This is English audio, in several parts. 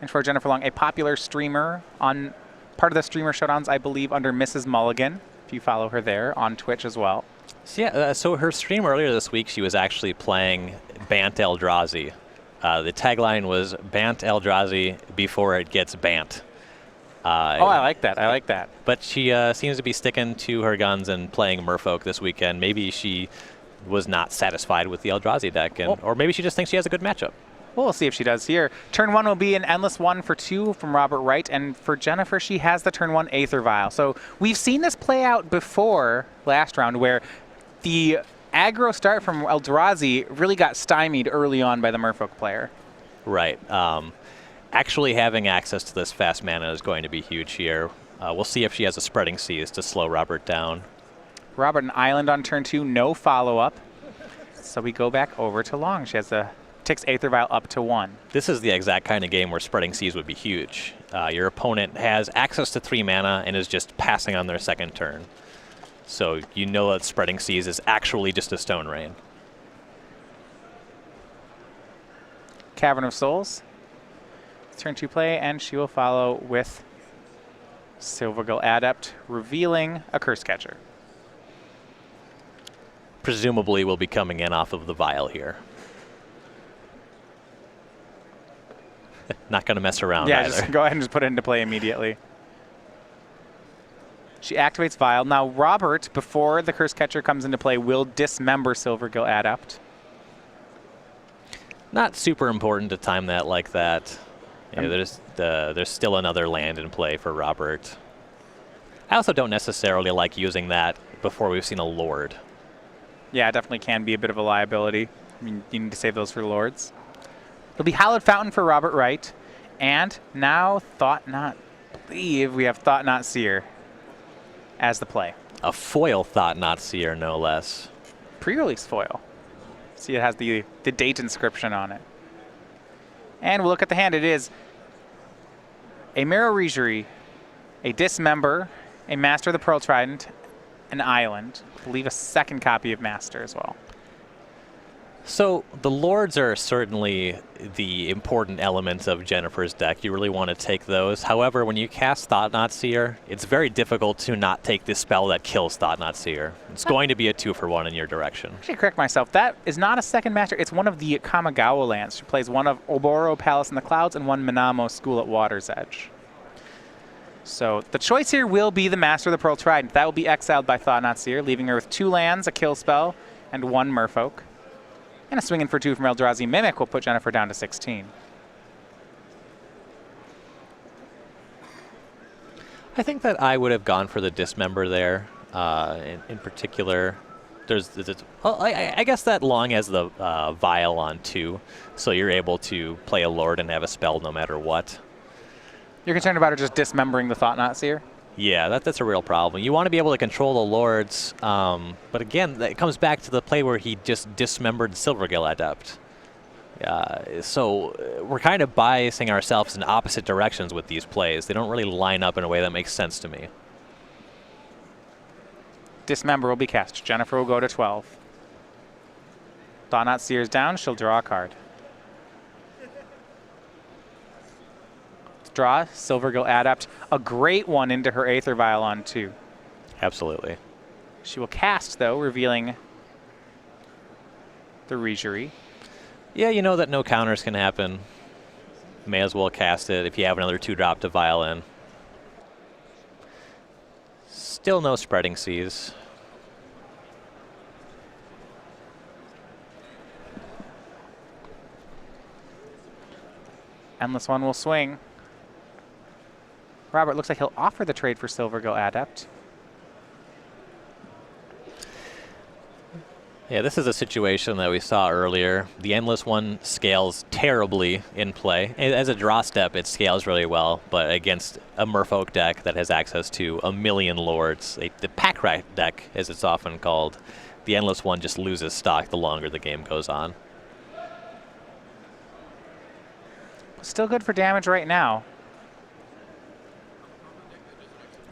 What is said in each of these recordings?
And for Jennifer Long, a popular streamer on part of the Streamer Showdowns, I believe, under Mrs. Mulligan, if you follow her there on Twitch as well. So yeah, so her stream earlier this week, she was actually playing Bant Eldrazi. The tagline was Bant Eldrazi before it gets bant. I like that. I like that. But she seems to be sticking to her guns and playing Merfolk this weekend. Maybe she was not satisfied with the Eldrazi deck, or maybe she just thinks she has a good matchup. Well, we'll see if she does here. Turn 1 will be an Endless 1 for 2 from Robert Wright, and for Jennifer, she has the turn 1 Aether Vial. So we've seen this play out before last round, where the aggro start from Eldrazi really got stymied early on by the Merfolk player. Right. Actually having access to this fast mana is going to be huge here. We'll see if she has a Spreading Seas to slow Robert down. Robert, an island on turn 2, no follow-up. So we go back over to Long. She has takes Aether Vial up to 1. This is the exact kind of game where Spreading Seas would be huge. Your opponent has access to 3 mana and is just passing on their second turn. So you know that Spreading Seas is actually just a Stone Rain. Cavern of Souls. Turn 2 play, and she will follow with Silvergill Adept, revealing a Curse Catcher. Presumably will be coming in off of the Vial here. Not going to mess around either. Just go ahead and just put it into play immediately. She activates Vial. Now, Robert, before the Curse Catcher comes into play, will dismember Silvergill Adept. Not super important to time that like that. Yeah, there's still another land in play for Robert. I also don't necessarily like using that before we've seen a Lord. Yeah, it definitely can be a bit of a liability. I mean, you need to save those for Lords. It'll be Hallowed Fountain for Robert Wright. And now we have Thought Not Seer as the play. A foil Thought Not Seer, no less. Pre-release foil. See, it has the date inscription on it. And we'll look at the hand. It is a Mirror Regery, a Dismember, a Master of the Pearl Trident, an Island. I believe a second copy of Master as well. So the Lords are certainly the important elements of Jennifer's deck. You really want to take those. However, when you cast Thought Not Seer, it's very difficult to not take this spell that kills Thought Not Seer. It's going to be a 2-for-1 in your direction. I should correct myself. That is not a second master. It's one of the Kamigawa lands. She plays one of Oboro Palace in the Clouds and one Minamo School at Water's Edge. So the choice here will be the Master of the Pearl Trident. That will be exiled by Thought Not Seer, leaving her with 2 lands, a kill spell, and 1 Merfolk. And a swing in for 2 from Eldrazi Mimic will put Jennifer down to 16. I think that I would have gone for the Dismember there. In particular, I guess that Long has the Vial on 2, so you're able to play a Lord and have a spell no matter what. You're concerned about her just dismembering the Thought Not Seer? Yeah, that's a real problem. You want to be able to control the Lords, but again, it comes back to the play where he just dismembered Silvergill Adept. So we're kind of biasing ourselves in opposite directions with these plays. They don't really line up in a way that makes sense to me. Dismember will be cast. Jennifer will go to 12. Thought Not Seer is down. She'll draw a card. Draw, Silvergill Adept, a great one into her Aether Vial on 2. Absolutely. She will cast, though, revealing the Regery. Yeah, you know that no counters can happen. May as well cast it if you have another 2-drop to Vial in. Still no Spreading Seas. Endless One will swing. Robert looks like he'll offer the trade for Silvergill Adept. Yeah, this is a situation that we saw earlier. The Endless One scales terribly in play. As a draw step, it scales really well, but against a Merfolk deck that has access to a million Lords, the Pack Rat deck, as it's often called, the Endless One just loses stock the longer the game goes on. Still good for damage right now.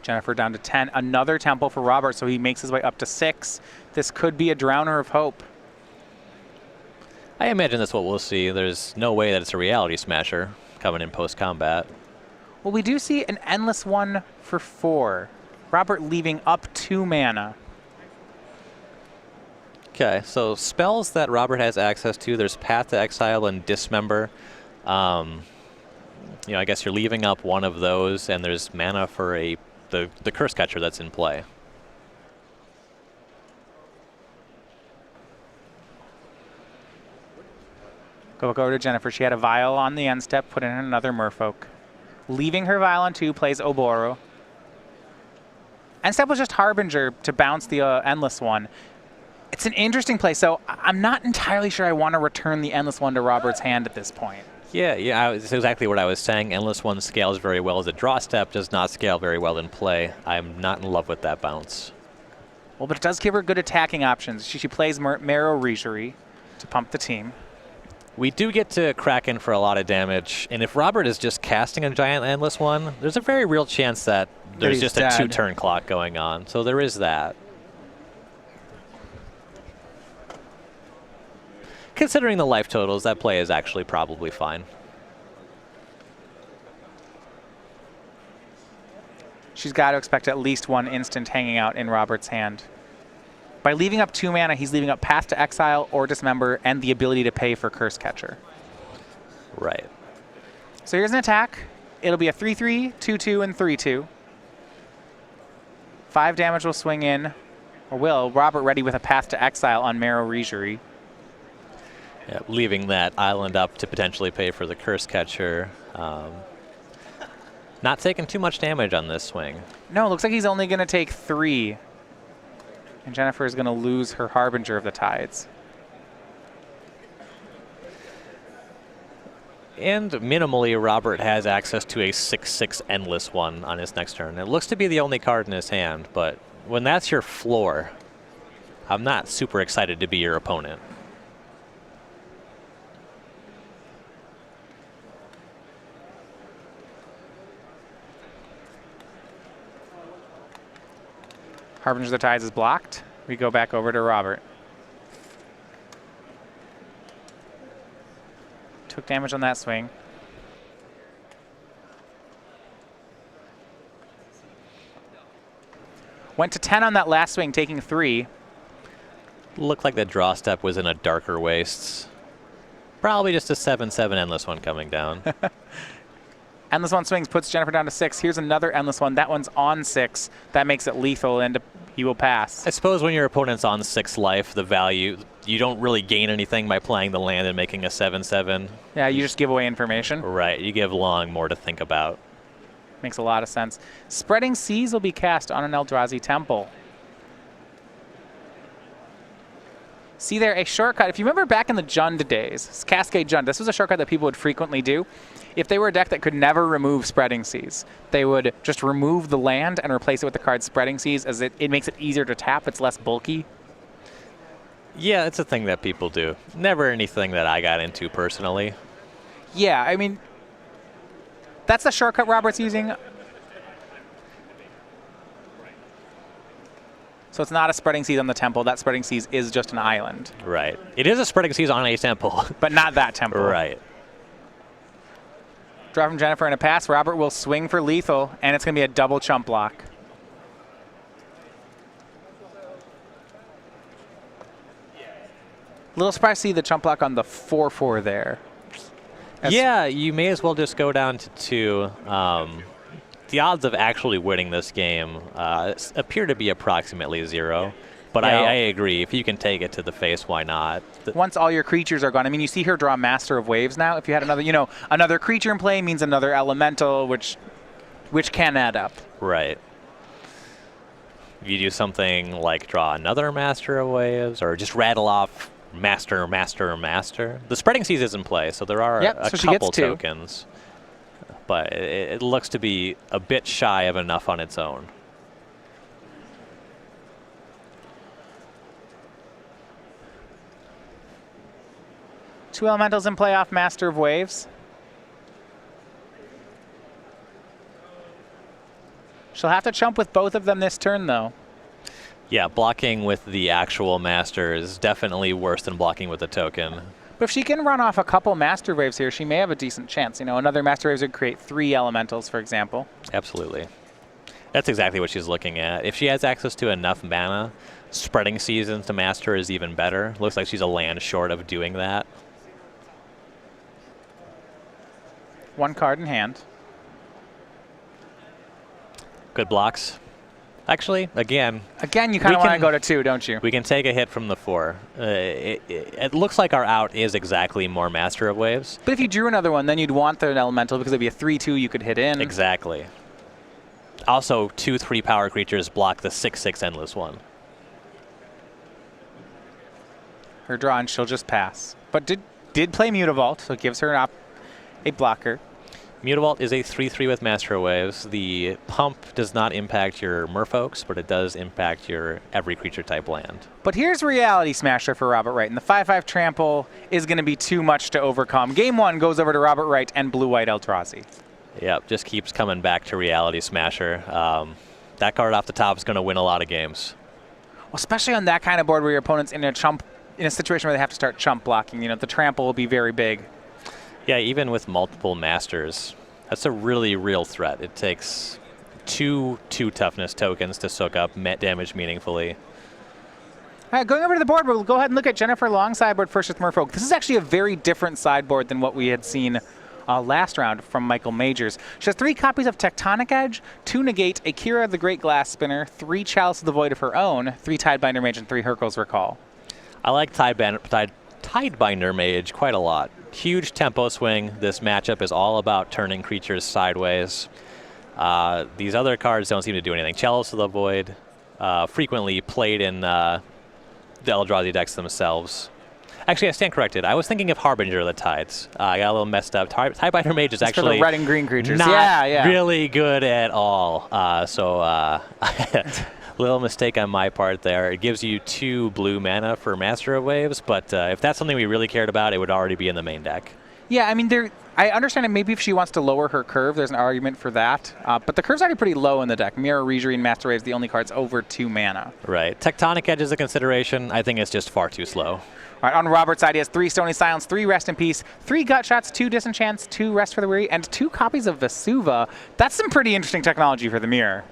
Jennifer down to 10. Another Temple for Robert, so he makes his way up to 6. This could be a Drowner of Hope. I imagine that's what we'll see. There's no way that it's a reality smasher coming in post-combat. Well, we do see an endless one for 4. Robert leaving up 2 mana. Okay, so spells that Robert has access to, there's Path to Exile and Dismember. You know, I guess you're leaving up one of those, and there's mana for the Curse Catcher that's in play. Go back over to Jennifer. She had a Vial on the end step, put in another Merfolk. Leaving her Vial on 2, plays Oboro. End step was just Harbinger to bounce the Endless one. It's an interesting play, so I'm not entirely sure I want to return the Endless one to Robert's hand at this point. Yeah, that's exactly what I was saying. Endless one scales very well as a draw step, does not scale very well in play. I'm not in love with that bounce. Well, but it does give her good attacking options. She plays Marrow Regery to pump the team. We do get to Kraken for a lot of damage, and if Robert is just casting a giant Endless one, there's a very real chance that there's just a 2-turn clock going on. So there is that. Considering the life totals, that play is actually probably fine. She's got to expect at least one instant hanging out in Robert's hand. By leaving up 2 mana, he's leaving up Path to Exile or Dismember and the ability to pay for Curse Catcher. Right. So here's an attack. It'll be a 3-3, 2-2, and 3-2. 5 damage will swing in, or will. Robert ready with a Path to Exile on Marrow Regery. Yeah, leaving that island up to potentially pay for the Curse Catcher. Not taking too much damage on this swing. No, it looks like he's only going to take 3. And Jennifer is going to lose her Harbinger of the Tides. And minimally, Robert has access to a 6/6 Endless one on his next turn. It looks to be the only card in his hand, but when that's your floor, I'm not super excited to be your opponent. Harbinger of the Tides is blocked. We go back over to Robert. Took damage on that swing. Went to 10 on that last swing, taking 3. Looked like the draw step was in a darker wastes. Probably just a 7/7 Endless one coming down. Endless one swings, puts Jennifer down to 6. Here's another Endless one. That one's on 6. That makes it lethal, and he will pass. I suppose when your opponent's on 6 life, the value, you don't really gain anything by playing the land and making a 7/7. Yeah, you just give away information. Right, you give Long more to think about. Makes a lot of sense. Spreading Seas will be cast on an Eldrazi Temple. See there, a shortcut. If you remember back in the Jund days, Cascade Jund, this was a shortcut that people would frequently do. If they were a deck that could never remove Spreading Seas, they would just remove the land and replace it with the card Spreading Seas, as it makes it easier to tap. It's less bulky. Yeah, it's a thing that people do. Never anything that I got into personally. Yeah, I mean, that's the shortcut Robert's using. So it's not a Spreading Seas on the temple. That Spreading Seas is just an island. Right. It is a Spreading Seas on a temple. But not that temple. Right. Draw from Jennifer and a pass. Robert will swing for lethal, and it's going to be a double chump block. Little surprised to see the chump block on the 4/4 there. Yeah, you may as well just go down to 2. The odds of actually winning this game appear to be approximately 0. But yeah. I agree. If you can take it to the face, why not? Once all your creatures are gone, I mean, you see her draw Master of Waves now. If you had another, another creature in play means another elemental, which can add up. Right. If you do something like draw another Master of Waves, or just rattle off Master, Master, Master. The Spreading Seas is in play, so there are a couple tokens. But it looks to be a bit shy of enough on its own. Two elementals in play off Master of Waves. She'll have to chump with both of them this turn, though. Yeah, blocking with the actual Master is definitely worse than blocking with a token. But if she can run off a couple Master Waves here, she may have a decent chance. You know, another Master Waves would create 3 elementals, for example. Absolutely. That's exactly what she's looking at. If she has access to enough mana, spreading Seasons to Master is even better. Looks like she's a land short of doing that. 1 card in hand. Good blocks. Actually, again, you kind of want to go to 2, don't you? We can take a hit from the 4. It looks like our out is exactly more Master of Waves. But if you drew another one, then you'd want the elemental because it'd be a 3/2 you could hit in. Exactly. Also, 2 3-power creatures block the 6/6 endless one. Her draw, and she'll just pass. But did play Mutavault, so it gives her a blocker. Mutavault is a 3/3 with Master Waves. The pump does not impact your Merfolks, but it does impact your every creature type land. But here's Reality Smasher for Robert Wright, and the 5/5 trample is going to be too much to overcome. Game 1 goes over to Robert Wright and Blue-White Eldrazi. Yep, just keeps coming back to Reality Smasher. That card off the top is going to win a lot of games. Well, especially on that kind of board where your opponent's in a situation where they have to start chump blocking. You know, the trample will be very big. Yeah, even with multiple Masters, that's a really real threat. It takes two toughness tokens to soak up damage meaningfully. All right, going over to the board, we'll go ahead and look at Jennifer Long sideboard first with Merfolk. This is actually a very different sideboard than what we had seen last round from Michael Majors. She has 3 copies of Tectonic Edge, 2 Negate, a Kira the Great Glass Spinner, 3 Chalice of the Void of her own, 3 Tidebinder Mage, and 3 Hurkyl's Recall. I like Tidebinder Mage quite a lot. Huge tempo swing. This matchup is all about turning creatures sideways. These other cards don't seem to do anything. Chalice of the Void, frequently played in the Eldrazi decks themselves. Actually, I stand corrected. I was thinking of Harbinger of the Tides. I got a little messed up. Tidebinder Mage is actually for the red and green creatures. Not really good at all. Little mistake on my part there. It gives you 2 blue mana for Master of Waves, but if that's something we really cared about, it would already be in the main deck. Yeah, I mean, I understand that maybe if she wants to lower her curve, there's an argument for that. But the curve's already pretty low in the deck. Mirror, Rejury, and Master Waves, the only cards over 2 mana. Right. Tectonic Edge is a consideration. I think it's just far too slow. All right, on Robert's side, he has 3 Stony Silence, 3 Rest in Peace, 3 Gut Shots, 2 Disenchants, 2 Rest for the Weary, and 2 copies of Vesuva. That's some pretty interesting technology for the Mirror.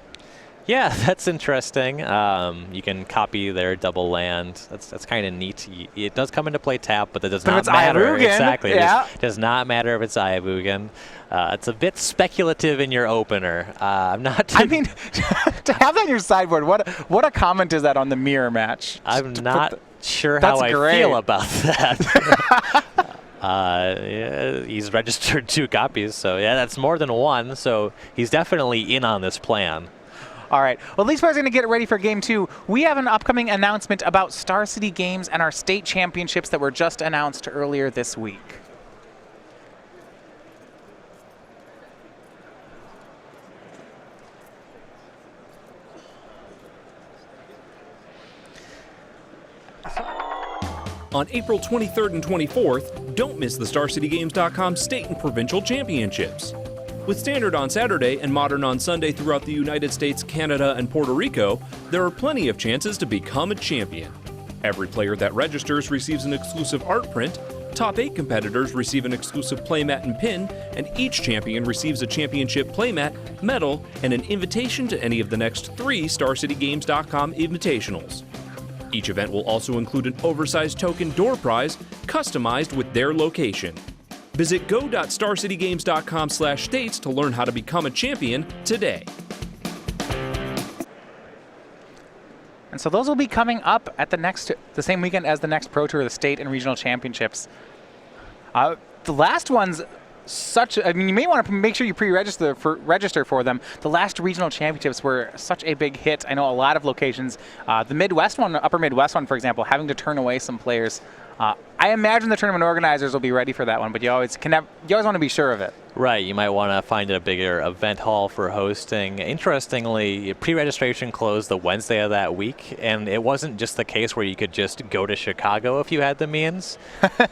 Yeah, that's interesting. You can copy their double land. That's kind of neat. It does come into play tap, but that does not matter. Exactly. Yeah. It does not matter if it's Ayavugan. It's a bit speculative in your opener. I'm not. I mean, to have that in your sideboard, what a comment is that on the Mirror match? I'm not sure how I feel about that. Yeah, he's registered 2 copies, so yeah, that's more than 1. So he's definitely in on this plan. All right. Well, at least we're going to get ready for Game 2. We have an upcoming announcement about Star City Games and our state championships that were just announced earlier this week. On April 23rd and 24th, don't miss the StarCityGames.com State and Provincial Championships. With Standard on Saturday and Modern on Sunday throughout the United States, Canada, and Puerto Rico, there are plenty of chances to become a champion. Every player that registers receives an exclusive art print, top 8 competitors receive an exclusive playmat and pin, and each champion receives a championship playmat, medal, and an invitation to any of the next 3 StarCityGames.com invitationals. Each event will also include an oversized token door prize customized with their location. Visit go.starcitygames.com/states to learn how to become a champion today. And so those will be coming up at the same weekend as the next Pro Tour, the state and regional championships. The last one's you may want to make sure you register for them. The last regional championships were such a big hit. I know a lot of locations, the Midwest one, Upper Midwest one, for example, having to turn away some players. I imagine the tournament organizers will be ready for that one, but you always want to be sure of it. Right, you might want to find a bigger event hall for hosting. Interestingly, pre-registration closed the Wednesday of that week, and it wasn't just the case where you could just go to Chicago if you had the means.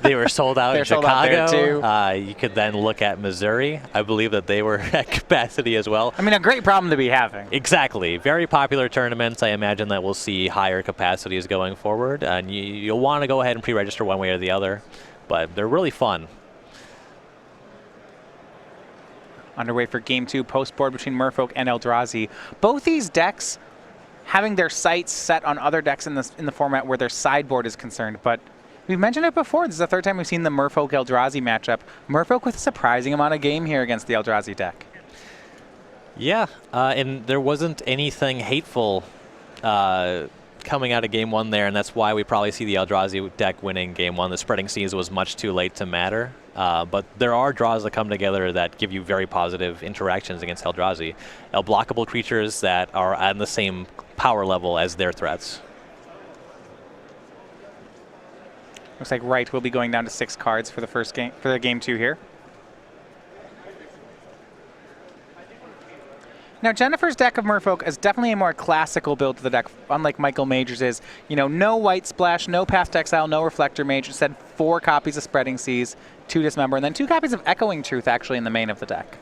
They were sold out in Chicago. Sold out there too. You could then look at Missouri. I believe that they were at capacity as well. I mean, a great problem to be having. Exactly. Very popular tournaments. I imagine that we'll see higher capacities going forward, and you'll want to go ahead and pre-register one way or the other. but they're really fun. Underway for game 2, post-board between Merfolk and Eldrazi. Both these decks having their sights set on other decks in the format where their sideboard is concerned, but we've mentioned it before. This is the third time we've seen the Merfolk-Eldrazi matchup. Merfolk with a surprising amount of game here against the Eldrazi deck. Yeah, and there wasn't anything hateful coming out of game 1 there, and that's why we probably see the Eldrazi deck winning game 1. The spreading seas was much too late to matter, but there are draws that come together that give you very positive interactions against Eldrazi. Blockable creatures that are on the same power level as their threats. Looks like Wright will be going down to 6 cards for the first game, for the game 2 here. Now, Jennifer's deck of Merfolk is definitely a more classical build to the deck, unlike Michael Majors' no White Splash, no Path to Exile, no Reflector Mage. Instead, 4 copies of Spreading Seas, 2 Dismember, and then 2 copies of Echoing Truth actually in the main of the deck.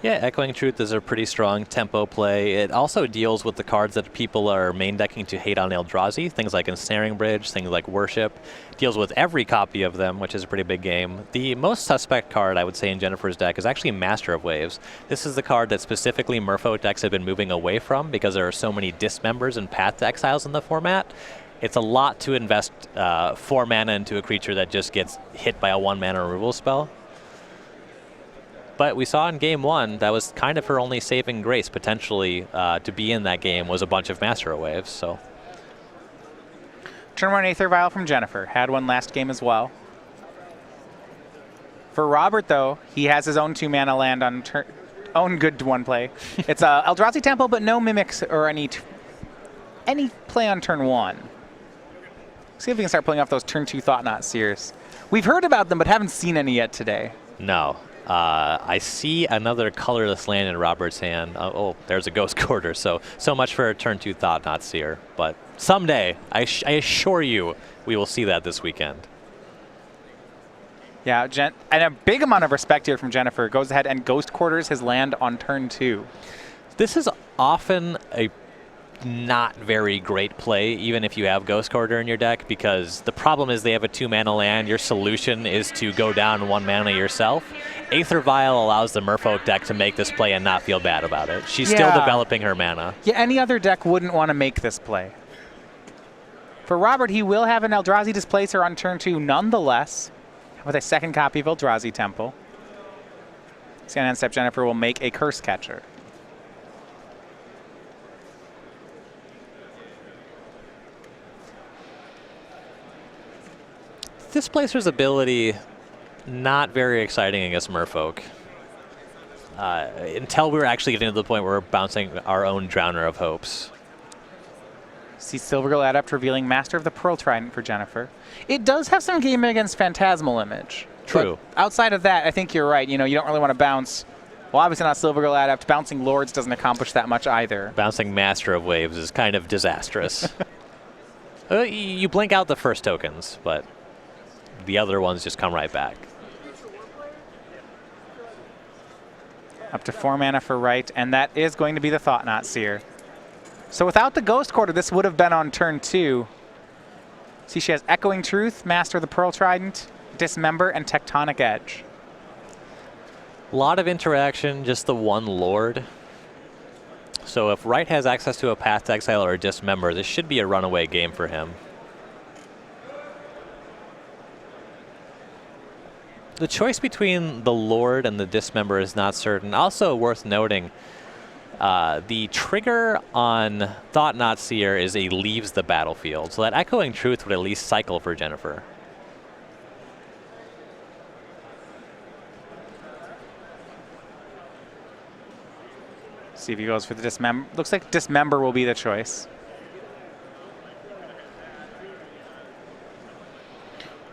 Yeah, Echoing Truth is a pretty strong tempo play. It also deals with the cards that people are main decking to hate on Eldrazi, things like Ensnaring Bridge, things like Worship. Deals with every copy of them, which is a pretty big game. The most suspect card, I would say, in Jennifer's deck is actually Master of Waves. This is the card that specifically Merfolk decks have been moving away from because there are so many Dismembers and Path to Exiles in the format. It's a lot to invest 4 mana into a creature that just gets hit by a 1-mana removal spell. But we saw in game 1, that was kind of her only saving grace, potentially, to be in that game, was a bunch of Master of Waves. So. Turn 1 Aether Vial from Jennifer. Had one last game as well. For Robert, though, he has his own 2-mana land on own good 1 play. It's Eldrazi Temple, but no Mimics or any play on turn 1. See if we can start pulling off those turn 2 Thought-Knot Seers. We've heard about them, but haven't seen any yet today. No. I see another colorless land in Robert's hand. Oh, there's a Ghost Quarter. So much for a turn 2 Thought-Knot Seer. But someday, I assure you, we will see that this weekend. Yeah, and a big amount of respect here from Jennifer. Goes ahead and Ghost Quarters his land on turn 2. This is often a not very great play, even if you have Ghost Quarter in your deck, because the problem is they have a 2-mana land. Your solution is to go down 1 mana yourself. Aether Vial allows the Merfolk deck to make this play and not feel bad about it. She's still developing her mana. Yeah, any other deck wouldn't want to make this play. For Robert, he will have an Eldrazi Displacer on turn 2 nonetheless, with a 2nd copy of Eldrazi Temple. Scan end step, Jennifer will make a Curse Catcher. Displacer's ability, not very exciting against Merfolk. Until we're actually getting to the point where we're bouncing our own Drowner of Hopes. See Silvergill Adept revealing Master of the Pearl Trident for Jennifer. It does have some game against Phantasmal Image. True. But outside of that, I think you're right. You don't really want to bounce. Well, obviously not Silvergill Adept. Bouncing Lords doesn't accomplish that much either. Bouncing Master of Waves is kind of disastrous. You blink out the first tokens, but the other ones just come right back. Up to 4 mana for Wright, and that is going to be the Thought-Knot Seer. So without the Ghost Quarter, this would have been on turn 2. See, she has Echoing Truth, Master of the Pearl Trident, Dismember, and Tectonic Edge. A lot of interaction, just the 1 Lord. So if Wright has access to a Path to Exile or a Dismember, this should be a runaway game for him. The choice between the Lord and the Dismember is not certain. Also worth noting, the trigger on Thought-Knot Seer is a leaves the battlefield, so that Echoing Truth would at least cycle for Jennifer. See if he goes for the Dismember. Looks like Dismember will be the choice.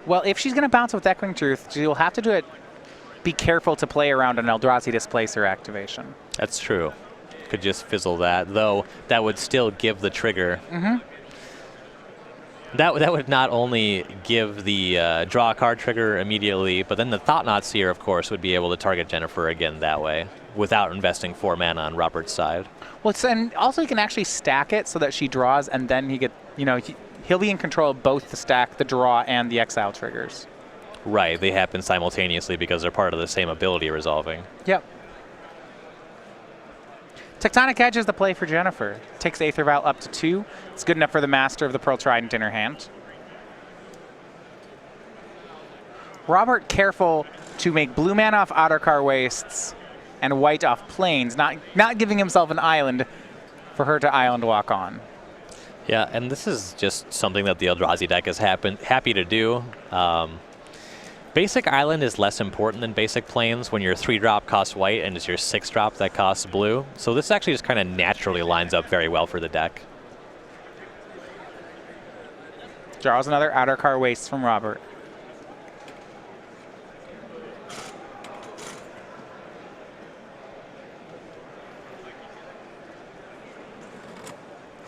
Well, if she's going to bounce with Echoing Truth, she'll have to do it. Be careful to play around an Eldrazi Displacer activation. That's true. Could just fizzle that, though that would still give the trigger. Mm-hmm. That would not only give the draw a card trigger immediately, but then the Thought-Knot Seer, of course, would be able to target Jennifer again that way without investing 4 mana on Robert's side. Well, and also he can actually stack it so that she draws, and then he get, he'll be in control of both the stack, the draw, and the exile triggers. Right, they happen simultaneously because they're part of the same ability resolving. Yep. Tectonic Edge is the play for Jennifer. Takes Aether Vial up to 2. It's good enough for the Master of the Pearl Trident in her hand. Robert careful to make blue mana off Outer Car Wastes and white off Plains, not giving himself an island for her to island walk on. Yeah, and this is just something that the Eldrazi deck is happy to do. Basic Island is less important than Basic Plains when your 3-drop costs white and it's your 6-drop that costs blue. So this actually just kind of naturally lines up very well for the deck. Draws another Outer Car Waste from Robert.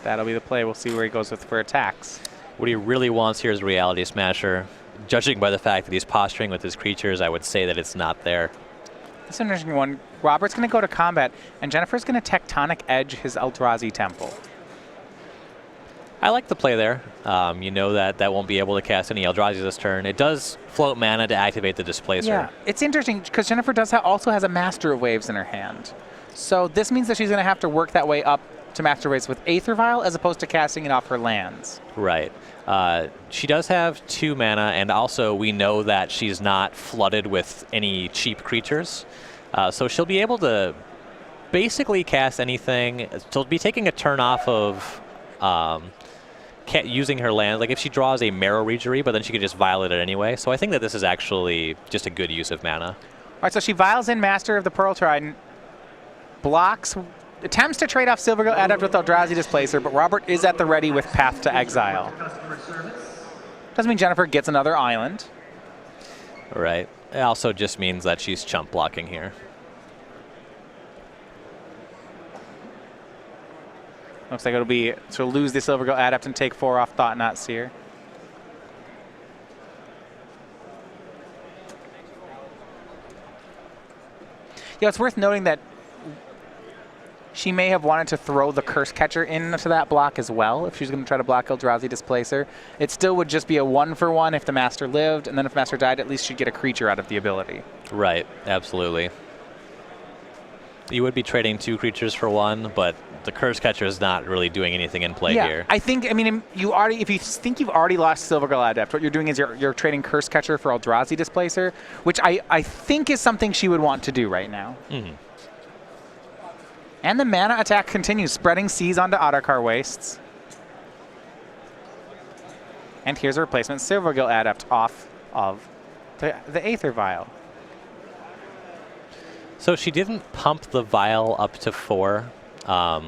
That'll be the play. We'll see where he goes with for attacks. What he really wants here is Reality Smasher. Judging by the fact that he's posturing with his creatures, I would say that it's not there. This is an interesting one. Robert's going to go to combat, and Jennifer's going to Tectonic Edge his Eldrazi Temple. I like the play there. You know that won't be able to cast any Eldrazi this turn. It does float mana to activate the Displacer. Yeah, it's interesting because Jennifer also has a Master of Waves in her hand. So this means that she's going to have to work that way up to Master Waves with Aether Vial as opposed to casting it off her lands. Right. She does have 2 mana, and also we know that she's not flooded with any cheap creatures. So she'll be able to basically cast anything. She'll be taking a turn off of using her land. Like if she draws a Marrow Regery, but then she could just Violet it anyway. So I think that this is actually just a good use of mana. All right, so she vials in Master of the Pearl Trident, blocks, attempts to trade off Silvergill Adept with Eldrazi Displacer, but Robert is at the ready with Path to Exile. Doesn't mean Jennifer gets another island. Right. It also just means that she's chump blocking here. Looks like it'll be to lose the Silvergill Adept and take 4 off Thought Not Seer. Yeah, it's worth noting that she may have wanted to throw the Curse Catcher into that block as well if she's going to try to block Eldrazi Displacer. It still would just be a 1-for-1 if the Master lived, and then if Master died, at least she'd get a creature out of the ability. Right, absolutely. You would be trading 2 creatures for 1, but the Curse Catcher is not really doing anything in play here. I think, if you think you've already lost Silvergill Adept, what you're doing is you're trading Curse Catcher for Eldrazi Displacer, which I think is something she would want to do right now. Mm-hmm. And the mana attack continues, spreading seas onto Outer Car Wastes. And here's a replacement Silvergill Adept off of the Aether Vial. So she didn't pump the Vial up to 4. I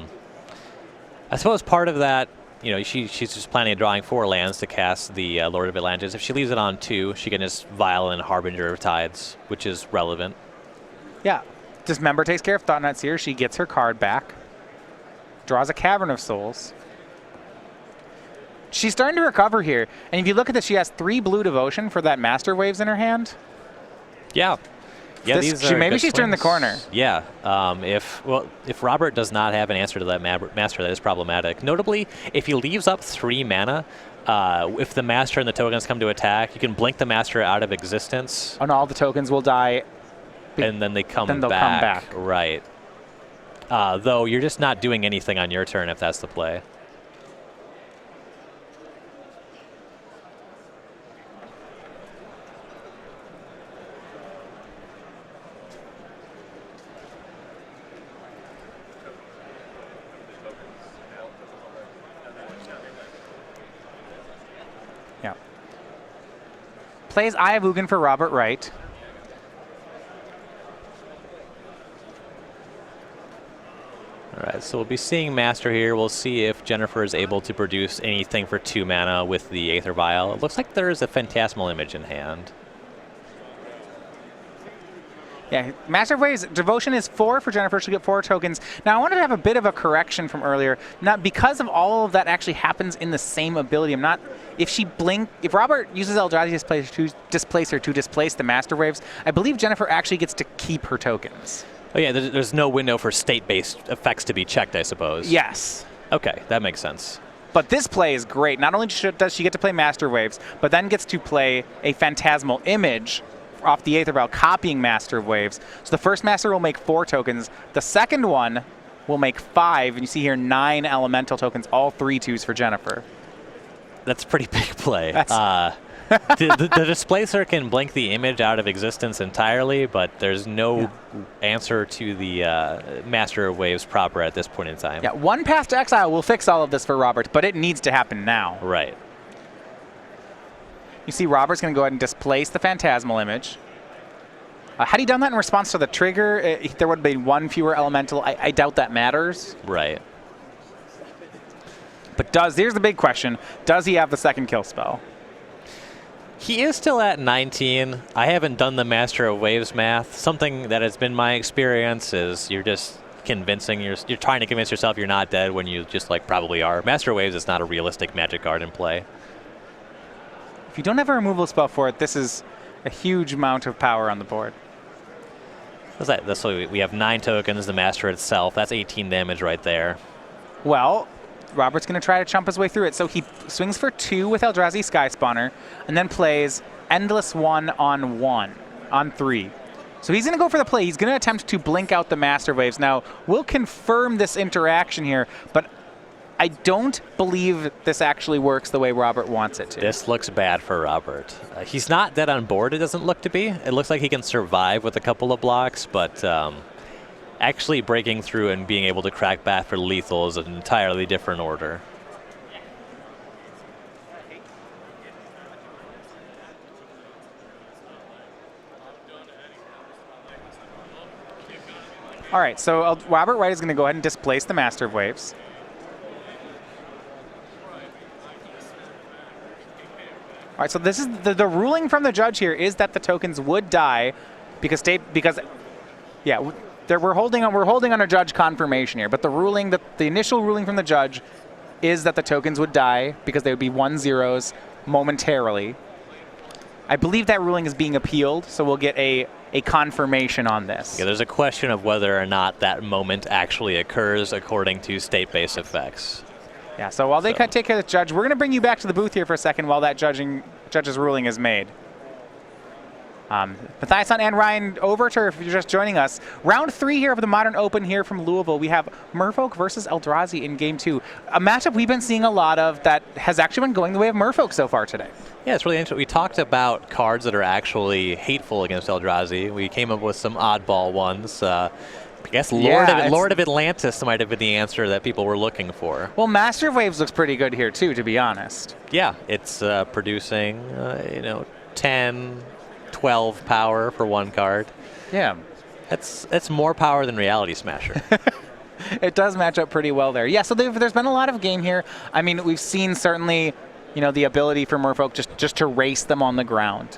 suppose part of that, she's just planning on drawing 4 lands to cast the Lord of Atlantis. If she leaves it on 2, she can just Vial in Harbinger of Tides, which is relevant. Yeah. Dismember takes care of Thought Not Seer. She gets her card back. Draws a Cavern of Souls. She's starting to recover here. And if you look at this, she has 3 blue Devotion for that Master Waves in her hand. Yeah. Yeah, maybe she's turned the corner. Yeah. If Robert does not have an answer to that Master, that is problematic. Notably, if he leaves up 3 mana, if the Master and the tokens come to attack, you can blink the Master out of existence. And all the tokens will die. And then they'll come back. Right. Though you're just not doing anything on your turn if that's the play. Yeah. Plays Eye of Ugin for Robert Wright. All right, so we'll be seeing Master here. We'll see if Jennifer is able to produce anything for 2 mana with the Aether Vial. It looks like there's a Phantasmal Image in hand. Yeah, Master of Waves, Devotion is 4 for Jennifer. She'll get 4 tokens. Now, I wanted to have a bit of a correction from earlier. Not because of all of that actually happens in the same ability. If Robert uses Eldrazi Displacer to displace the Master Waves, I believe Jennifer actually gets to keep her tokens. Oh yeah, there's no window for state-based effects to be checked, I suppose. Yes. Okay, that makes sense. But this play is great. Not only does she get to play Master Waves, but then gets to play a Phantasmal Image off the Aether Vial, copying Master Waves. So the first Master will make 4 tokens. The second one will make 5, and you see here 9 Elemental tokens, all 3/2s for Jennifer. That's a pretty big play. The Displacer can blink the image out of existence entirely, but there's no answer to the Master of Waves proper at this point in time. Yeah, 1 path to exile will fix all of this for Robert, but it needs to happen now. Right. You see Robert's going to go ahead and displace the Phantasmal Image. Had he done that in response to the trigger, there would have been 1 fewer Elemental. I doubt that matters. Right. But here's the big question. Does he have the second kill spell? He is still at 19. I haven't done the Master of Waves math. Something that has been my experience is you're just you're trying to convince yourself you're not dead when you just probably are. Master of Waves is not a realistic Magic card in play. If you don't have a removal spell for it, this is a huge amount of power on the board. So we have 9 tokens, the Master itself. That's 18 damage right there. Well, Robert's going to try to chump his way through it. So he swings for 2 with Eldrazi Skyspawner, and then plays Endless 1/1 on 3. So he's going to go for the play. He's going to attempt to blink out the Master Waves. Now, we'll confirm this interaction here, but I don't believe this actually works the way Robert wants it to. This looks bad for Robert. He's not dead on board, it doesn't look to be. It looks like he can survive with a couple of blocks, but actually breaking through and being able to crack back for lethal is an entirely different order. All right, so Robert Wright is going to go ahead and displace the Master of Waves. All right, so this is the ruling from the judge here is that the tokens would die because we're holding on a judge confirmation here, but the initial ruling from the judge is that the tokens would die because they would be 1/0s momentarily. I believe that ruling is being appealed, so we'll get a confirmation on this. Yeah, there's a question of whether or not that moment actually occurs according to state-based effects. Yeah, so while they take care of the judge, we're going to bring you back to the booth here for a second while that judge's ruling is made. Matthias and Ryan Overture, if you're just joining us. Round 3 here of the Modern Open here from Louisville. We have Merfolk versus Eldrazi in Game 2. A matchup we've been seeing a lot of that has actually been going the way of Merfolk so far today. Yeah, it's really interesting. We talked about cards that are actually hateful against Eldrazi. We came up with some oddball ones. I guess Lord of Atlantis might have been the answer that people were looking for. Well, Master of Waves looks pretty good here too, to be honest. Yeah, it's producing 10, 12 power for 1 card. Yeah. That's more power than Reality Smasher. It does match up pretty well there. Yeah, so there's been a lot of game here. I mean, we've seen certainly the ability for Merfolk just to race them on the ground.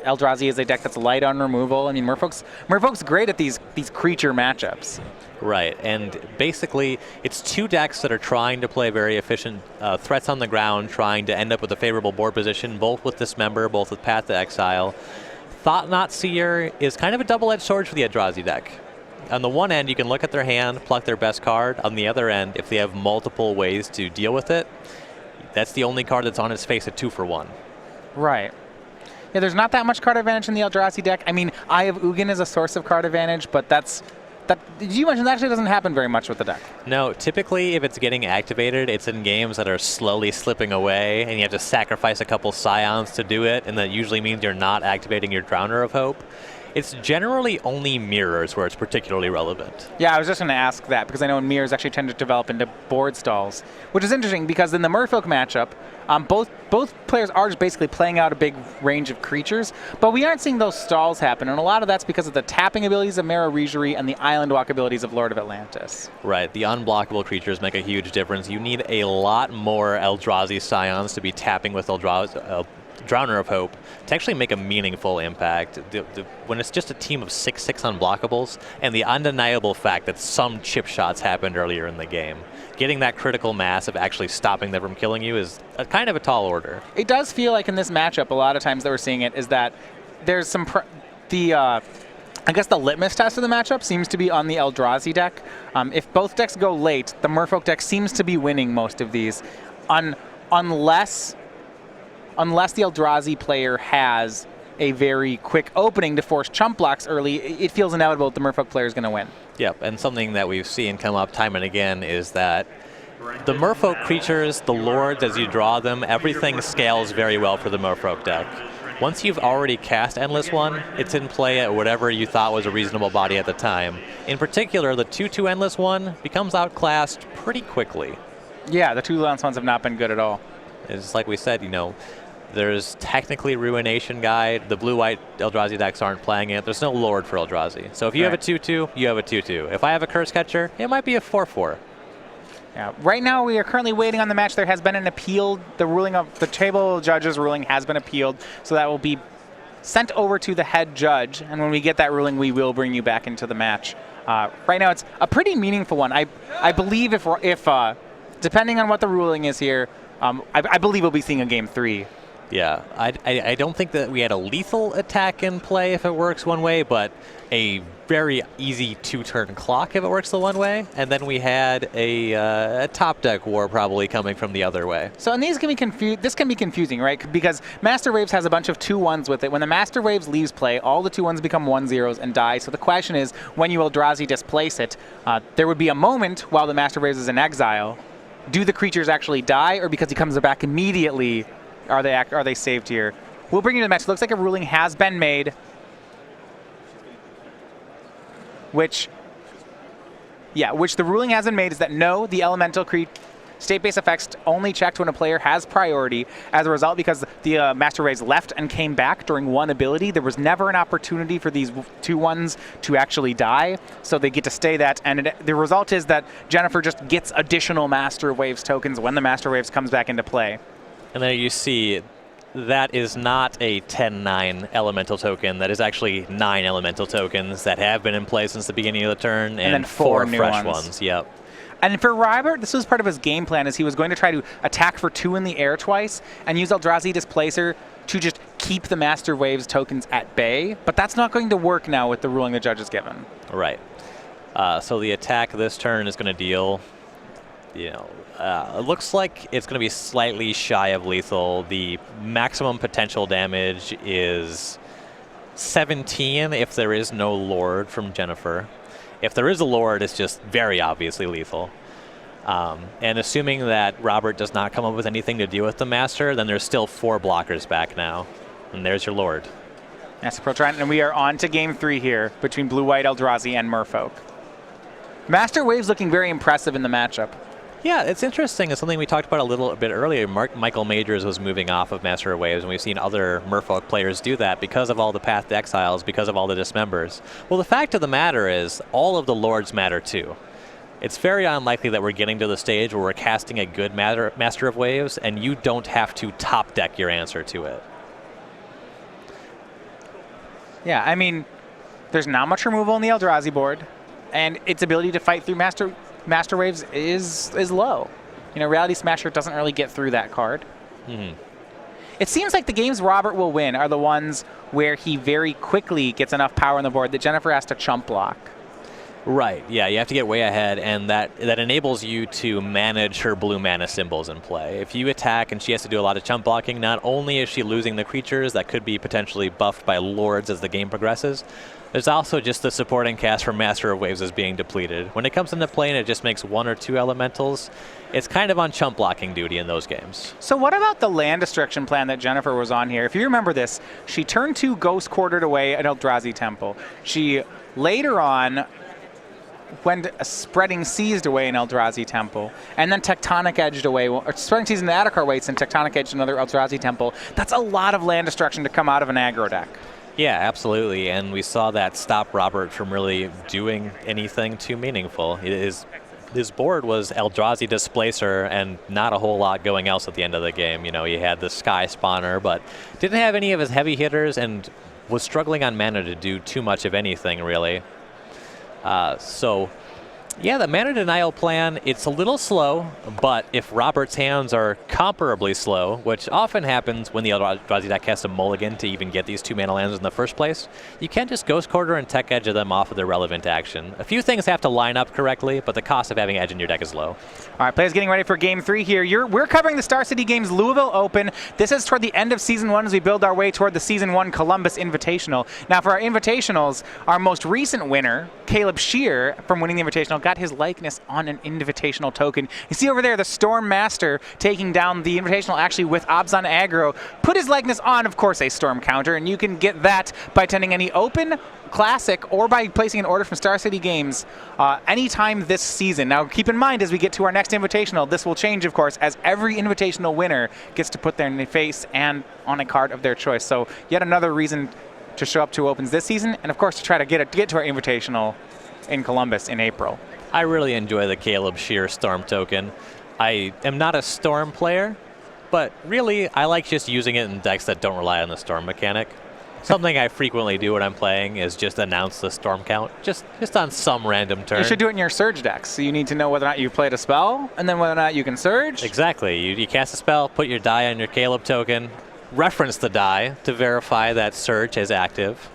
Eldrazi is a deck that's light on removal. I mean, Merfolk's great at these creature matchups. Right, and basically it's 2 decks that are trying to play very efficient threats on the ground, trying to end up with a favorable board position, both with Dismember, both with Path to Exile. Thought-Knot Seer is kind of a double-edged sword for the Eldrazi deck. On the one end, you can look at their hand, pluck their best card. On the other end, if they have multiple ways to deal with it, that's the only card that's on its face at 2 for 1. Right. Yeah, there's not that much card advantage in the Eldrazi deck. I mean, Eye of Ugin is a source of card advantage, but did you mention that actually doesn't happen very much with the deck? No, typically if it's getting activated, it's in games that are slowly slipping away, and you have to sacrifice a couple Scions to do it, and that usually means you're not activating your Drowner of Hope. It's generally only mirrors where it's particularly relevant. Yeah, I was just going to ask that because I know mirrors actually tend to develop into board stalls, which is interesting because in the Merfolk matchup, both players are just basically playing out a big range of creatures, but we aren't seeing those stalls happen, and a lot of that's because of the tapping abilities of Mara Regerie and the Island Walk abilities of Lord of Atlantis. Right, the unblockable creatures make a huge difference. You need a lot more Eldrazi Scions to be tapping with Drowner of Hope to actually make a meaningful impact. When it's just a team of 6/6 unblockables and the undeniable fact that some chip shots happened earlier in the game, getting that critical mass of actually stopping them from killing you is kind of a tall order. It does feel like in this matchup, a lot of times that we're seeing it is that there's some I guess the litmus test of the matchup seems to be on the Eldrazi deck. If both decks go late, the Merfolk deck seems to be winning most of these. unless the Eldrazi player has a very quick opening to force chump blocks early, it feels inevitable that the Merfolk player is going to win. Yep, and something that we've seen come up time and again is that the Merfolk creatures, the lords, as you draw them, everything scales very well for the Merfolk deck. Once you've already cast Endless One, it's in play at whatever you thought was a reasonable body at the time. In particular, the 2/2 Endless One becomes outclassed pretty quickly. Yeah, the 2 lance ones have not been good at all. It's like we said, there's technically Ruination Guide. The blue-white Eldrazi decks aren't playing it. There's no Lord for Eldrazi. So if you have a 2/2, you have a 2/2. If I have a Curse Catcher, it might be a 4/4. Yeah. Right now, we are currently waiting on the match. There has been an appeal. The ruling of the table judge's ruling has been appealed, so that will be sent over to the head judge. And when we get that ruling, we will bring you back into the match. Right now, it's a pretty meaningful one. I believe if depending on what the ruling is here, I believe we'll be seeing a game 3. Yeah, I don't think that we had a lethal attack in play if it works one way, but a very easy 2-turn clock if it works the one way, and then we had a top deck war probably coming from the other way. So and this can be confusing, right? Because Master Waves has a bunch of 2/1s with it. When the Master Waves leaves play, all the 2/1s become 1/0s and die. So the question is, when you Eldrazi displace it, there would be a moment while the Master Waves is in exile. Do the creatures actually die, or because he comes back immediately, are they saved here? We'll bring you to the match. It looks like a ruling has been made, which the ruling has been made is that no, the elemental state-based effects only checked when a player has priority. As a result, because the Master Waves left and came back during one ability, there was never an opportunity for these 2/1s to actually die, so they get to stay that. And the result is that Jennifer just gets additional Master Waves tokens when the Master Waves comes back into play. And there you see that is not a 10/9 elemental token. That is actually 9 elemental tokens that have been in play since the beginning of the turn, and then 4 4 new fresh ones. Yep. And for Robert, this was part of his game plan, is he was going to try to attack for 2 in the air twice and use Eldrazi Displacer to just keep the Master Waves tokens at bay. But that's not going to work now with the ruling the judge has given. Right. So the attack this turn is going to deal, it looks like it's going to be slightly shy of lethal. The maximum potential damage is 17 if there is no Lord from Jennifer. If there is a Lord, it's just very obviously lethal. And assuming that Robert does not come up with anything to deal with the Master, then there's still 4 blockers back now. And there's your Lord. Master Pro Trident, and we are on to game 3 here between Blue-White Eldrazi and Merfolk. Master Waves looking very impressive in the matchup. Yeah, it's interesting. It's something we talked about a little bit earlier. Michael Majors was moving off of Master of Waves, and we've seen other Merfolk players do that because of all the Path to Exiles, because of all the Dismembers. Well, the fact of the matter is, all of the Lords matter too. It's very unlikely that we're getting to the stage where we're casting a good Master of Waves, and you don't have to top deck your answer to it. Yeah, I mean, there's not much removal on the Eldrazi board, and its ability to fight through Master Waves is low. Reality Smasher doesn't really get through that card. Mm-hmm. It seems like the games Robert will win are the ones where he very quickly gets enough power on the board that Jennifer has to chump block. Right, yeah, you have to get way ahead, and that enables you to manage her blue mana symbols in play. If you attack and she has to do a lot of chump blocking, not only is she losing the creatures that could be potentially buffed by Lords as the game progresses, there's also just the supporting cast from Master of Waves is being depleted. When it comes into play and it just makes 1 or 2 elementals, it's kind of on chump blocking duty in those games. So what about the land destruction plan that Jennifer was on here? If you remember this, she turned 2 Ghost Quartered away at Eldrazi Temple. She later on went Spreading Seized away in Eldrazi Temple, and then Tectonic Edged away, or Spreading Seized in the Adakar waits and Tectonic Edged another Eldrazi Temple. That's a lot of land destruction to come out of an aggro deck. Yeah, absolutely, and we saw that stop Robert from really doing anything too meaningful. His board was Eldrazi Displacer and not a whole lot going else at the end of the game. He had the Sky Spawner, but didn't have any of his heavy hitters and was struggling on mana to do too much of anything, really. So Yeah, the mana denial plan, it's a little slow, but if Robert's hands are comparably slow, which often happens when the Eldrazi deck has to mulligan to even get these 2 mana lands in the first place, you can just Ghost Quarter and Tech Edge of them off of their relevant action. A few things have to line up correctly, but the cost of having Edge in your deck is low. All right, players getting ready for Game 3 here. We're covering the Star City Games Louisville Open. This is toward the end of Season 1 as we build our way toward the Season 1 Columbus Invitational. Now, for our Invitationals, our most recent winner, Caleb Shear, from winning the Invitational, got his likeness on an Invitational token. You see over there the Storm Master taking down the Invitational actually with Obs on aggro. Put his likeness on, of course, a Storm counter, and you can get that by attending any Open, Classic, or by placing an order from Star City Games anytime this season. Now, keep in mind, as we get to our next Invitational, this will change, of course, as every Invitational winner gets to put their face and on a card of their choice. So yet another reason to show up to Opens this season, and of course to try to get to our Invitational in Columbus in April. I really enjoy the Caleb Shear Storm token. I am not a Storm player, but really I like just using it in decks that don't rely on the Storm mechanic. Something I frequently do when I'm playing is just announce the Storm count, just on some random turn. You should do it in your Surge decks. So you need to know whether or not you played a spell, and then whether or not you can Surge. Exactly. You cast a spell, put your die on your Caleb token, reference the die to verify that Surge is active.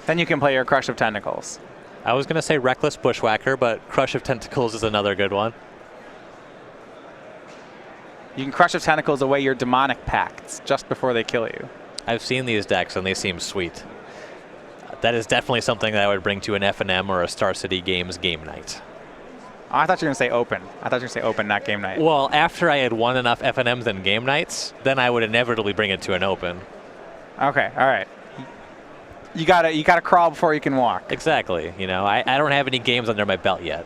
Then you can play your Crush of Tentacles. I was going to say Reckless Bushwhacker, but Crush of Tentacles is another good one. You can Crush of Tentacles away your Demonic Pacts just before they kill you. I've seen these decks, and they seem sweet. That is definitely something that I would bring to an F&M or a Star City Games game night. Oh, I thought you were going to say Open. I thought you were going to say Open, not game night. Well, after I had won enough F&Ms and game nights, then I would inevitably bring it to an Open. Okay, all right. You gotta crawl before you can walk. Exactly. You know, I don't have any games under my belt yet.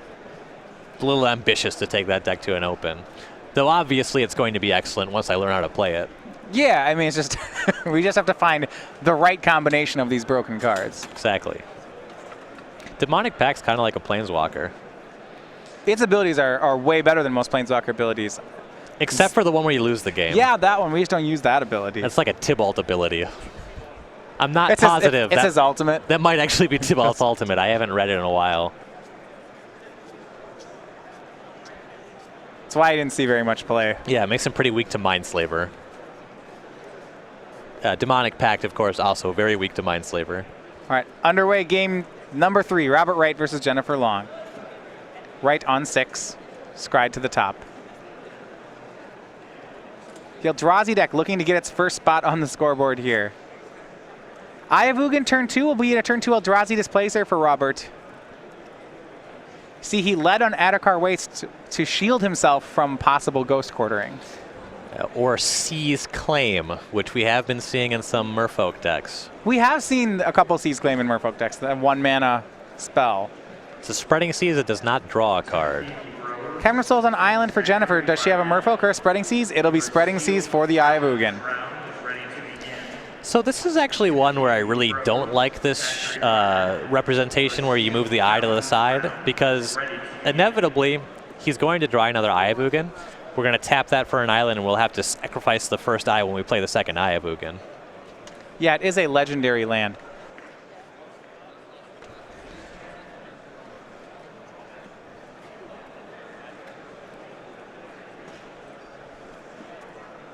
A little ambitious to take that deck to an Open. Though obviously it's going to be excellent once I learn how to play it. Yeah, I mean, it's just we just have to find the right combination of these broken cards. Exactly. Demonic Pact's kind of like a Planeswalker. Its abilities are way better than most Planeswalker abilities. Except for the one where you lose the game. Yeah, that one. We just don't use that ability. That's like a Tibalt ability. I'm not positive. It's his ultimate. That might actually be Tibalt's ultimate. I haven't read it in a while. That's why I didn't see very much play. Yeah, it makes him pretty weak to Mindslaver. Demonic Pact, of course, also very weak to Mindslaver. All right, underway game number 3, Robert Wright versus Jennifer Long. Wright on 6, Scryed to the top. The Eldrazi deck looking to get its first spot on the scoreboard here. Ayavugan turn 2 will be a turn 2 Eldrazi Displacer for Robert. See, he led on Adakar Waste to shield himself from possible Ghost Quartering. Or Seize Claim, which we have been seeing in some Merfolk decks. We have seen a couple Seize Claim in Merfolk decks, that 1 mana spell. It's a Spreading Seas that does not draw a card. Cameron Souls on Island for Jennifer. Does she have a Merfolk or a Spreading Seas? It'll be Spreading Seas for the Ayavugan. So this is actually one where I really don't like this representation where you move the eye to the side, because inevitably he's going to draw another Ayavugan. We're going to tap that for an island, and we'll have to sacrifice the first eye when we play the second Ayavugan. Yeah, it is a legendary land.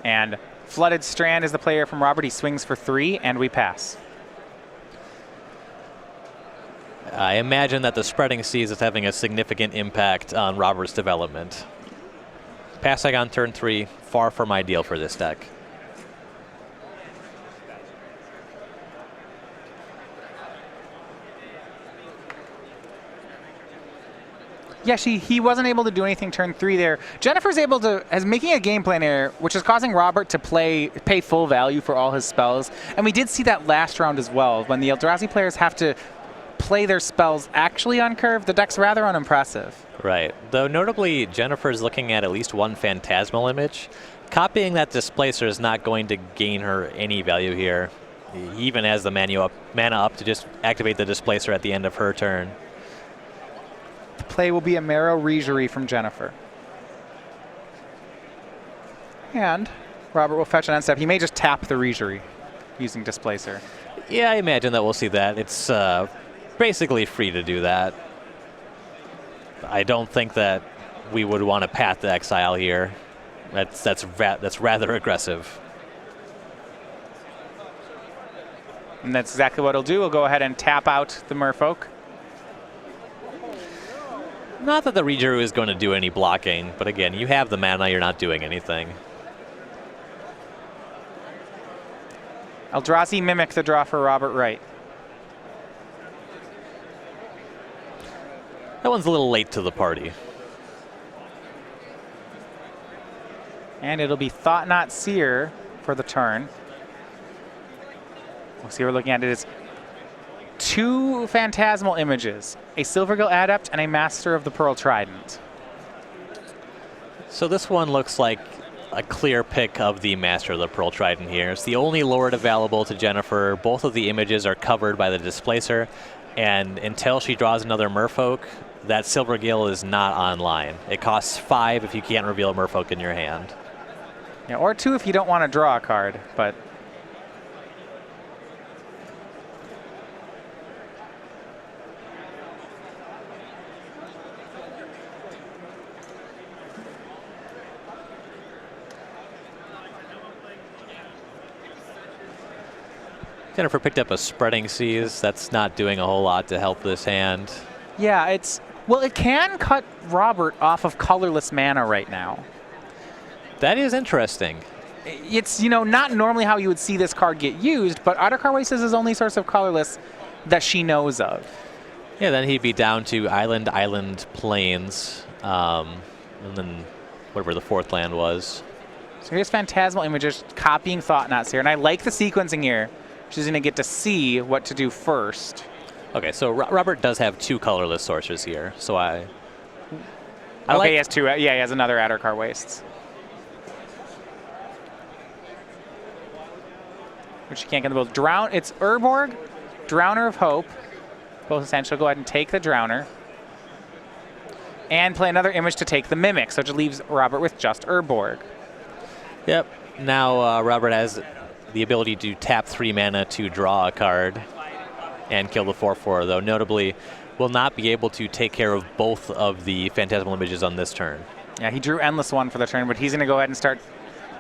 And Flooded Strand is the player from Robert. He swings for 3, and we pass. I imagine that the Spreading Seas is having a significant impact on Robert's development. Passing on turn 3, far from ideal for this deck. Yeah, he wasn't able to do anything turn 3 there. Jennifer's making a game plan error, which is causing Robert to pay full value for all his spells. And we did see that last round as well. When the Eldrazi players have to play their spells actually on curve, the deck's rather unimpressive. Right. Though notably, Jennifer's looking at least one Phantasmal image. Copying that Displacer is not going to gain her any value here. He even has the mana up to just activate the Displacer at the end of her turn. The play will be a Marrow Regery from Jennifer. And Robert will fetch an end step. He may just tap the Regery using Displacer. Yeah, I imagine that we'll see that. It's basically free to do that. I don't think that we would want to Path to Exile here. That's rather aggressive. And that's exactly what he'll do. He'll go ahead and tap out the Merfolk. Not that the Regiru is going to do any blocking, but again, you have the mana, you're not doing anything. Eldrazi Mimic the draw for Robert Wright. That one's a little late to the party. And it'll be Thought Not Seer for the turn. We'll see what we're looking at. It is 2 Phantasmal Images, a Silvergill Adept and a Master of the Pearl Trident. So this one looks like a clear pick of the Master of the Pearl Trident here. It's the only Lord available to Jennifer. Both of the images are covered by the Displacer, and until she draws another Merfolk, that Silvergill is not online. It costs 5 if you can't reveal a Merfolk in your hand. Yeah, or 2 if you don't want to draw a card, but Jennifer picked up a Spreading Seas. That's not doing a whole lot to help this hand. yeah, it can cut Robert off of colorless mana right now. That is interesting. It's, not normally how you would see this card get used, but Adarkar Waste is his only source of colorless that she knows of. Yeah, then he'd be down to Island, Plains, and then whatever the 4th land was. So here's Phantasmal Images copying Thought Not Seer, and I like the sequencing here. She's going to get to see what to do first. Okay, so Robert does have 2 colorless sources here, so okay, he has 2. Yeah, he has another Adarkar Wastes. Which you can't get them both. It's Urborg, Drowner of Hope. Both essential. Go ahead and take the Drowner. And play another image to take the Mimic, so it just leaves Robert with just Urborg. Yep. Now Robert has the ability to tap 3 mana to draw a card and kill the 4/4, though notably will not be able to take care of both of the Phantasmal Images on this turn. Yeah, he drew Endless One for the turn, but he's going to go ahead and start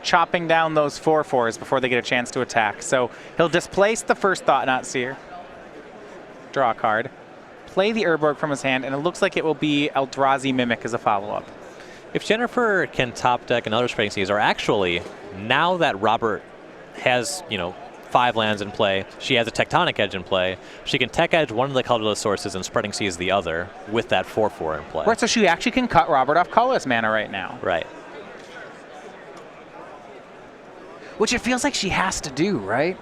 chopping down those 4/4s before they get a chance to attack. So he'll displace the first Thought Not Seer, draw a card, play the Urborg from his hand, and it looks like it will be Eldrazi Mimic as a follow-up. If Jennifer can top deck another Spreading Seas, or actually, now that Robert has, 5 lands in play, she has a Tectonic Edge in play, she can Tech Edge one of the colorless sources and Spreading Seas the other with that 4/4 in play. Right, so she actually can cut Robert off colorless mana right now. Right. Which it feels like she has to do, right?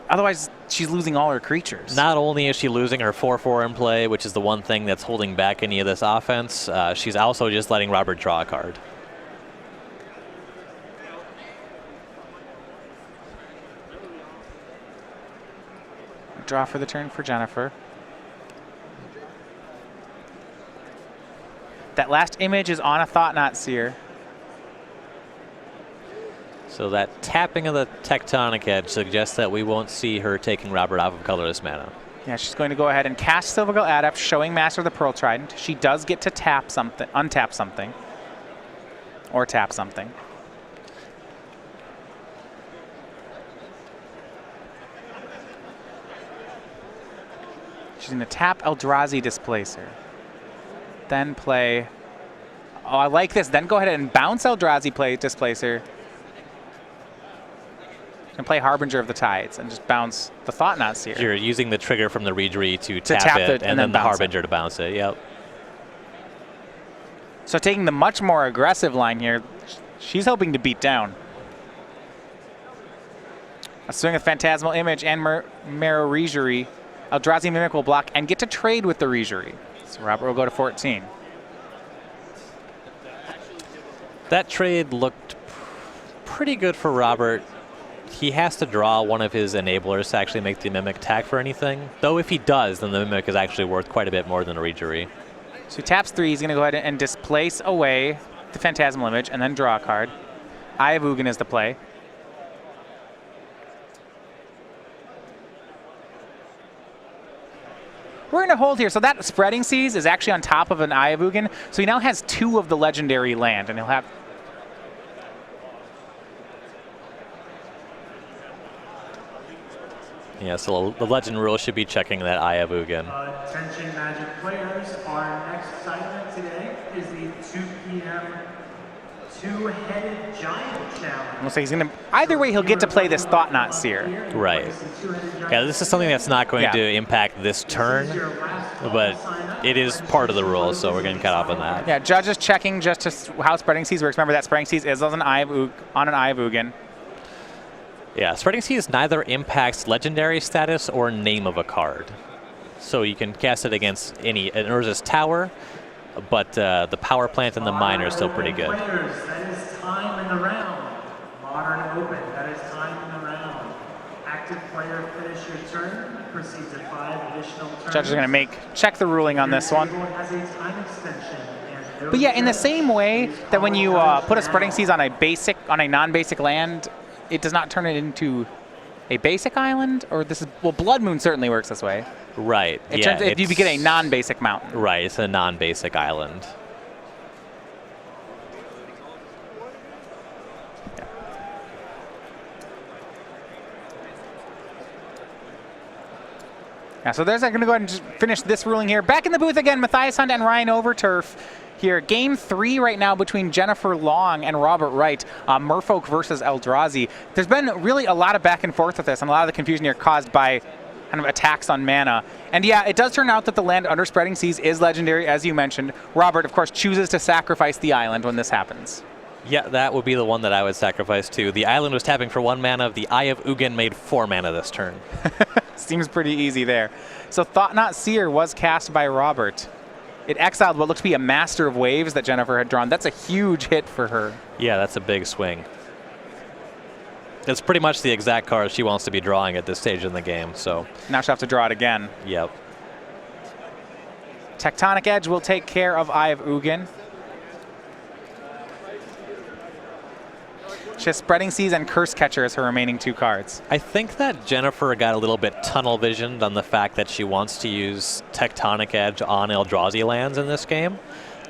Otherwise she's losing all her creatures. Not only is she losing her 4/4 in play, which is the one thing that's holding back any of this offense, she's also just letting Robert draw a card. Draw for the turn for Jennifer. That last image is on a Thought Not Seer. So that tapping of the Tectonic Edge suggests that we won't see her taking Robert off of colorless mana. Yeah, she's going to go ahead and cast Silvergill Adept, showing Master of the Pearl Trident. She does get to tap something, untap something, or tap something. She's going to tap Eldrazi Displacer. Then play... Oh, I like this. Then go ahead and bounce Eldrazi Displacer. And play Harbinger of the Tides and just bounce the Thought Not Seer. You're using the trigger from the Reedry to tap it, and then the Harbinger to bounce it. Yep. So taking the much more aggressive line here, she's hoping to beat down. A swing of Phantasmal Image and Marrow Reejery. Eldrazi Mimic will block and get to trade with the Reejery. So Robert will go to 14. That trade looked pretty good for Robert. He has to draw one of his enablers to actually make the Mimic attack for anything. Though if he does, then the Mimic is actually worth quite a bit more than a Reejery. So he taps 3. He's going to go ahead and displace away the Phantasmal Image and then draw a card. Eye of Ugin is the play. we're in a hold here. So that Spreading Seas is actually on top of an Eye of Ugin. So he now has 2 of the legendary land, and he'll have... Yeah, so the legend rule should be checking that Eye of Ugin. Attention Magic players, our next assignment today is the 2 p.m. Two-Headed Giant Challenge. We'll say he's going to... Either way, he'll get to play this Thought-Knot Seer. Right. Yeah, this is something that's not going to impact this turn, but it is part of the rules, so we're going to cut off on that. Yeah, judges checking just how Spreading Seas works. Remember that Spreading Seas is on an Eye of Ugin. Yeah, Spreading Seas neither impacts legendary status or name of a card. So you can cast it against an Urza's Tower, but the Power Plant and the Miner is still pretty good. That is time in the round. Modern Open, that is time in the round. Active player, finish your turn. Proceed to 5 additional turns. Judges are going to check the ruling on this one. Has a time extension. But yeah, in the same way that when you put a Spreading Seas on a non-basic land, it does not turn it into a basic island, or this is, well, Blood Moon certainly works this way. Right. It turns if you get a non-basic mountain. Right, it's a non-basic island. Yeah, so there's going to go ahead and just finish this ruling here. Back in the booth again, Matthias Hunt and Ryan Overturf here. Game 3 right now between Jennifer Long and Robert Wright. Merfolk versus Eldrazi. There's been really a lot of back and forth with this, and a lot of the confusion here caused by kind of attacks on mana. And yeah, it does turn out that the land under Spreading Seas is legendary, as you mentioned. Robert, of course, chooses to sacrifice the island when this happens. Yeah, that would be the one that I would sacrifice too. The island was tapping for 1 mana. The Eye of Ugin made 4 mana this turn. Seems pretty easy there. So Thought-Knot Seer was cast by Robert. It exiled what looks to be a Master of Waves that Jennifer had drawn. That's a huge hit for her. Yeah, that's a big swing. It's pretty much the exact card she wants to be drawing at this stage in the game, so. Now she'll have to draw it again. Yep. Tectonic Edge will take care of Eye of Ugin. She has Spreading Seas and Curse Catcher as her remaining 2 cards. I think that Jennifer got a little bit tunnel visioned on the fact that she wants to use Tectonic Edge on Eldrazi lands in this game.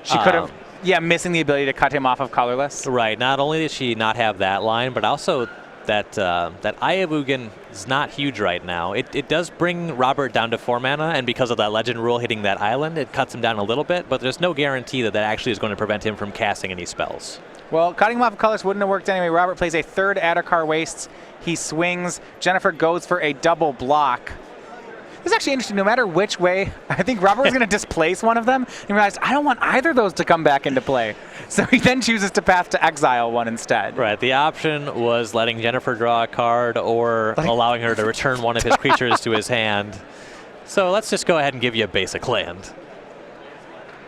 She could have, missing the ability to cut him off of colorless. Right. Not only did she not have that line, but also that Eye of Ugin is not huge right now. It does bring Robert down to 4 mana, and because of that legend rule hitting that island, it cuts him down a little bit, but there's no guarantee that actually is going to prevent him from casting any spells. Well, cutting him off of colors wouldn't have worked anyway. Robert plays a 3rd Adakar Wastes. He swings. Jennifer goes for a double block. This is actually interesting. No matter which way, I think Robert was going to displace one of them and realized, I don't want either of those to come back into play. So he then chooses to path to exile one instead. Right. The option was letting Jennifer draw a card or allowing her to return one of his creatures to his hand. So let's just go ahead and give you a basic land.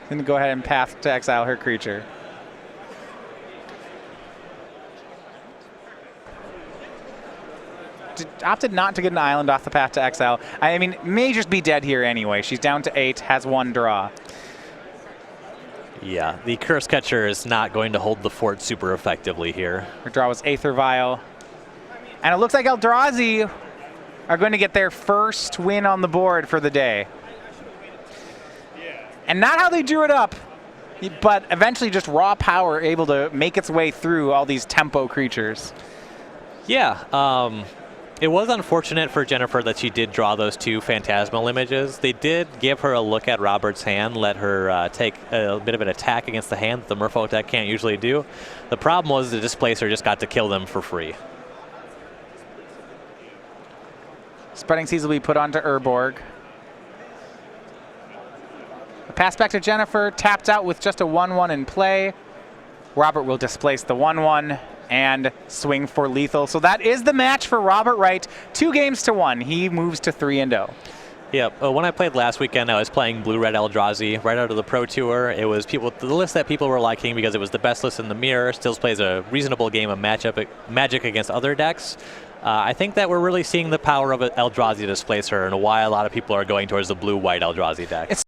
Going to go ahead and path to exile her creature. Opted not to get an island off the path to exile. I mean, may just be dead here anyway. She's down to 8, has 1 draw. Yeah, the Curse Catcher is not going to hold the fort super effectively here. Her draw was Aether Vial. And it looks like Eldrazi are going to get their first win on the board for the day. And not how they drew it up, but eventually just raw power able to make its way through all these tempo creatures. Yeah, it was unfortunate for Jennifer that she did draw those 2 Phantasmal images. They did give her a look at Robert's hand, let her take a bit of an attack against the hand that the Merfolk deck can't usually do. The problem was the Displacer just got to kill them for free. Spreading Seas will be put onto Urborg. A pass back to Jennifer, tapped out with just a 1/1 in play. Robert will displace the 1/1 and swing for lethal. So that is the match for Robert Wright. 2-1. He moves to 3-0. Yep. When I played last weekend, I was playing Blue-Red Eldrazi right out of the Pro Tour. It was the list that people were liking because it was the best list in the mirror. Still plays a reasonable game of Magic against other decks. I think that we're really seeing the power of Eldrazi Displacer and why a lot of people are going towards the blue-white Eldrazi deck.